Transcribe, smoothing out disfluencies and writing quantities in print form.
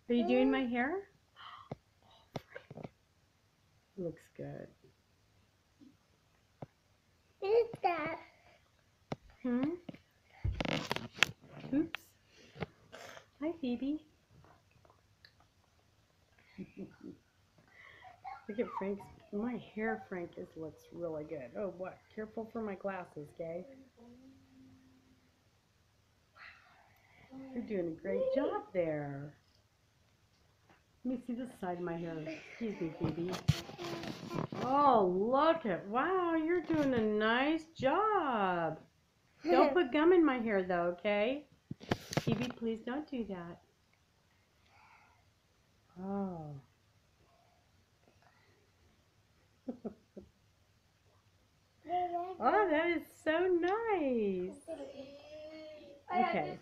Are you doing my hair? Looks good. Who's that? Oops. Hi, Phoebe. Look at Frank's. My hair, Frank, looks really good. Oh, what? Careful for my glasses, okay? Wow. You're doing a great job there. Let me see this side of my hair. Excuse me, Phoebe. Oh, look at, wow, you're doing a nice job. Don't put gum in my hair, though, okay? Phoebe, please don't do that. Oh. Oh, that is so nice. Okay.